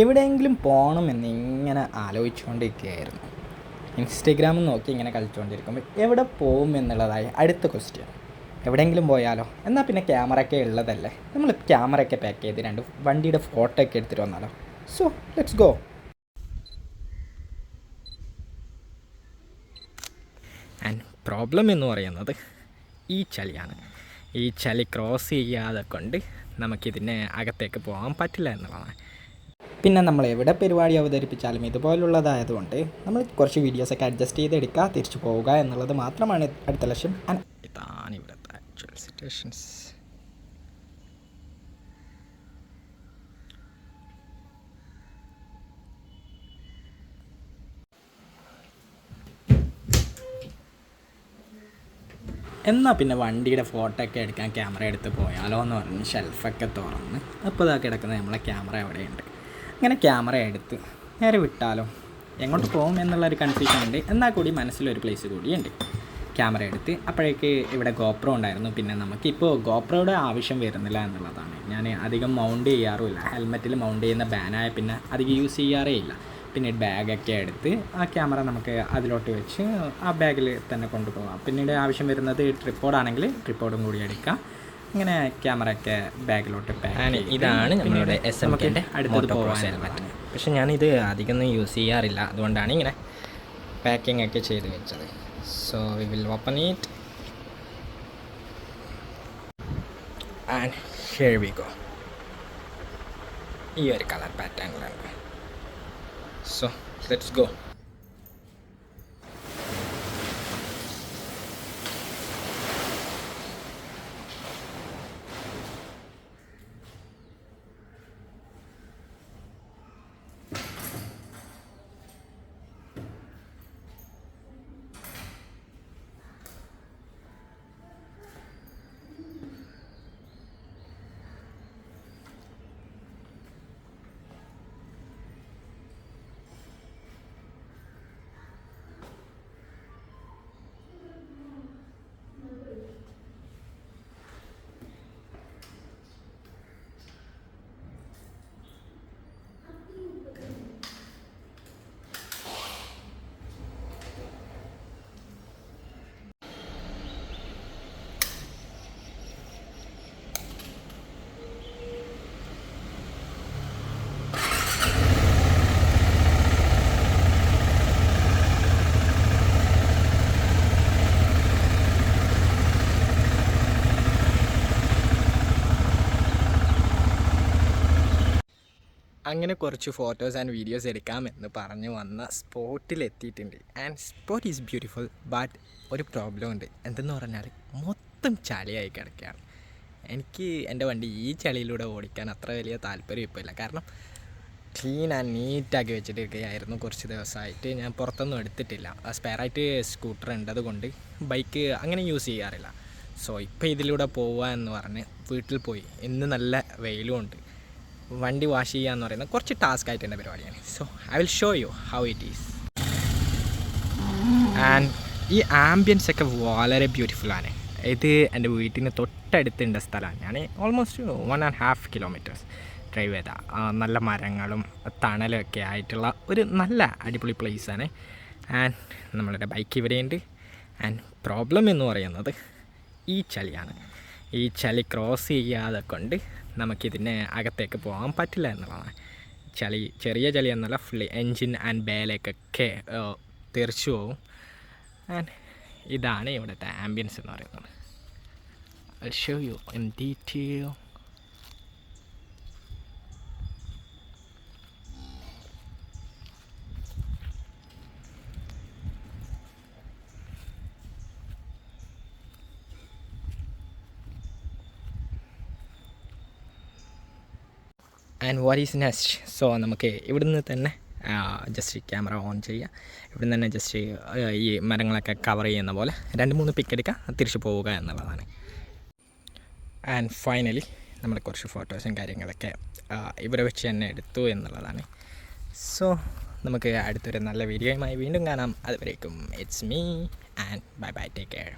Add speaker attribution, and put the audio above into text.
Speaker 1: എവിടെയെങ്കിലും പോകണമെന്ന് ഇങ്ങനെ ആലോചിച്ചുകൊണ്ടിരിക്കുകയായിരുന്നു. ഇൻസ്റ്റഗ്രാമിൽ നോക്കി ഇങ്ങനെ കളിച്ചുകൊണ്ടിരിക്കുമ്പോൾ എവിടെ പോകും എന്നുള്ളതായി അടുത്ത ക്വസ്റ്റ്യൻ. എവിടെയെങ്കിലും പോയാലോ? എന്നാൽ പിന്നെ ക്യാമറയൊക്കെ ഉള്ളതല്ലേ, നമ്മൾ ക്യാമറയൊക്കെ പാക്ക് ചെയ്ത് രണ്ട് വണ്ടിയുടെ ഫോട്ടോ ഒക്കെ എടുത്തിട്ട് വന്നാലോ? So let's go. And problem എന്ന് പറയുന്നത് ഈ ചളിയാണ്. ഈ ചളി ക്രോസ് ചെയ്യാതെ കൊണ്ട് നമുക്കിതിന് അകത്തേക്ക് പോകാൻ പറ്റില്ല എന്നുള്ളതാണ്. പിന്നെ നമ്മൾ എവിടെ പരിപാടി അവതരിപ്പിച്ചാലും ഇതുപോലുള്ളതായതുകൊണ്ട് നമ്മൾ കുറച്ച് വീഡിയോസൊക്കെ അഡ്ജസ്റ്റ് ചെയ്തെടുക്കുക, തിരിച്ചു പോവുക എന്നുള്ളത് മാത്രമാണ് അടുത്ത ലക്ഷ്യം. ഇതാണ് ഇവിടുത്തെ ആക്ച്വൽ സിറ്റുവേഷൻസ്. എന്നാൽ പിന്നെ വണ്ടിയുടെ ഫോട്ടോ ഒക്കെ എടുക്കാൻ ക്യാമറ എടുത്ത് പോയാലോ എന്ന് പറഞ്ഞ് ഷെൽഫൊക്കെ തുറന്ന് അപ്പോൾ ഇതാ കിടക്കുന്നത് നമ്മളെ ക്യാമറ എവിടെയുണ്ട്. അങ്ങനെ ക്യാമറ എടുത്ത് നേരെ വിട്ടാലോ? എങ്ങോട്ട് പോകും എന്നുള്ളൊരു കൺഫ്യൂഷൻ ഉണ്ട്. എന്നാൽ കൂടി മനസ്സിലൊരു പ്ലേസ് കൂടിയുണ്ട്. ക്യാമറ എടുത്ത് അപ്പോഴേക്ക് ഇവിടെ ഗോപ്രോ ഉണ്ടായിരുന്നു. പിന്നെ നമുക്കിപ്പോൾ ഗോപ്രോയുടെ ആവശ്യം വരുന്നില്ല എന്നുള്ളതാണ്. ഞാൻ അധികം മൗണ്ട് ചെയ്യാറുമില്ല. ഹെൽമെറ്റിൽ മൗണ്ട് ചെയ്യുന്ന ബാനായ പിന്നെ അധികം യൂസ് ചെയ്യാറേ ഇല്ല. പിന്നീട് ബാഗൊക്കെ എടുത്ത് ആ ക്യാമറ നമുക്ക് അതിലോട്ട് വെച്ച് ആ ബാഗിൽ തന്നെ കൊണ്ടുപോകാം. പിന്നീട് ആവശ്യം വരുന്നത് ട്രിപ്പോഡാണെങ്കിൽ ട്രിപ്പോഡും കൂടി എടുക്കാം. ഇങ്ങനെ ക്യാമറയൊക്കെ ബാഗിലോട്ട് പാക്ക്.
Speaker 2: ഇതാണ് നമ്മളുടെ SMKൻ്റെ അടുത്തത് പോകാൻ പറ്റും. പക്ഷെ ഞാനിത് അധികമൊന്നും യൂസ് ചെയ്യാറില്ല, അതുകൊണ്ടാണ് ഇങ്ങനെ പാക്കിംഗ് ഒക്കെ ചെയ്ത് വെച്ചത്. So we will open it and here we go. ഈ ഒരു കളർ പാറ്റേണിലുണ്ട്. So let's go. അങ്ങനെ കുറച്ച് ഫോട്ടോസ് ആൻഡ് വീഡിയോസ് എടുക്കാമെന്ന് പറഞ്ഞ് വന്ന സ്പോട്ടിലെത്തിയിട്ടുണ്ട്. And spot is beautiful. But ഒരു പ്രോബ്ലം ഉണ്ട്. എന്തെന്ന് പറഞ്ഞാൽ മൊത്തം ചളിയായി കിടക്കുകയാണ്. എനിക്ക് എൻ്റെ വണ്ടി ഈ ചളിയിലൂടെ ഓടിക്കാൻ അത്ര വലിയ താല്പര്യം ഇപ്പോൾ ഇല്ല. കാരണം ക്ലീൻ ആൻഡ് നീറ്റാക്കി വെച്ചിട്ടിരിക്കുകയായിരുന്നു കുറച്ച് ദിവസമായിട്ട്. ഞാൻ പുറത്തൊന്നും എടുത്തിട്ടില്ല. സ്പെയറായിട്ട് സ്കൂട്ടർ ഉണ്ടത് കൊണ്ട് ബൈക്ക് അങ്ങനെ യൂസ് ചെയ്യാറില്ല. സോ ഇപ്പോൾ ഇതിലൂടെ പോവുക എന്ന് പറഞ്ഞ് വീട്ടിൽ പോയി. ഇന്ന് നല്ല വെയിലും ഉണ്ട്. വണ്ടി വാഷ് ചെയ്യുക എന്ന് പറയുന്നത് കുറച്ച് ടാസ്ക് ആയിട്ടുള്ള പരിപാടിയാണ്. So I will show you how it is. And ഈ ആംബിയൻസ് ഒക്കെ വളരെ ബ്യൂട്ടിഫുള്ളാണ്. ഇത് എൻ്റെ വീട്ടിന് തൊട്ടടുത്തുള്ള സ്ഥലമാണ്. ഞാൻ ഓൾമോസ്റ്റ് 1.5 കിലോമീറ്റേഴ്സ് ഡ്രൈവ് ചെയ്ത നല്ല മരങ്ങളും തണലൊക്കെ ആയിട്ടുള്ള ഒരു നല്ല അടിപൊളി പ്ലേസാണ്. ആൻഡ് നമ്മളുടെ ബൈക്ക് ഇവിടെയുണ്ട്. ആൻഡ് പ്രോബ്ലം എന്ന് പറയുന്നത് ഈ ചളിയാണ്. ഈ ചളി ക്രോസ് ചെയ്യാതെ കൊണ്ട് നമുക്കിതിന് അകത്തേക്ക് പോകാൻ പറ്റില്ല എന്നുള്ളതാണ്. ചളി ചെറിയ ചളി എന്നല്ല, ഫുള്ളി എൻജിൻ ആൻഡ് ബേലേക്കൊക്കെ തെറിച്ചു പോകും. ആൻഡ് ഇതാണ് ഇവിടുത്തെ ആംബിയൻസ് എന്ന് പറയുന്നത്. I'll show you in detail. And what is next? So നമുക്ക് ഇവിടുന്ന് തന്നെ ജസ്റ്റ് ക്യാമറ ഓൺ ചെയ്യുക. ഇവിടുന്ന് തന്നെ ജസ്റ്റ് ഈ മരങ്ങളൊക്കെ കവർ ചെയ്യുന്ന പോലെ 2-3 പിക്ക് എടുക്കുക, തിരിച്ചു പോവുക എന്നുള്ളതാണ്. ആൻഡ് ഫൈനലി നമ്മൾ കുറച്ച് ഫോട്ടോസും കാര്യങ്ങളൊക്കെ ഇവിടെ വെച്ച് തന്നെ എടുത്തു എന്നുള്ളതാണ്. സോ നമുക്ക് അടുത്തൊരു നല്ല വീഡിയോയുമായി വീണ്ടും കാണാം. അതുവരേക്കും it's me and bye bye, take care.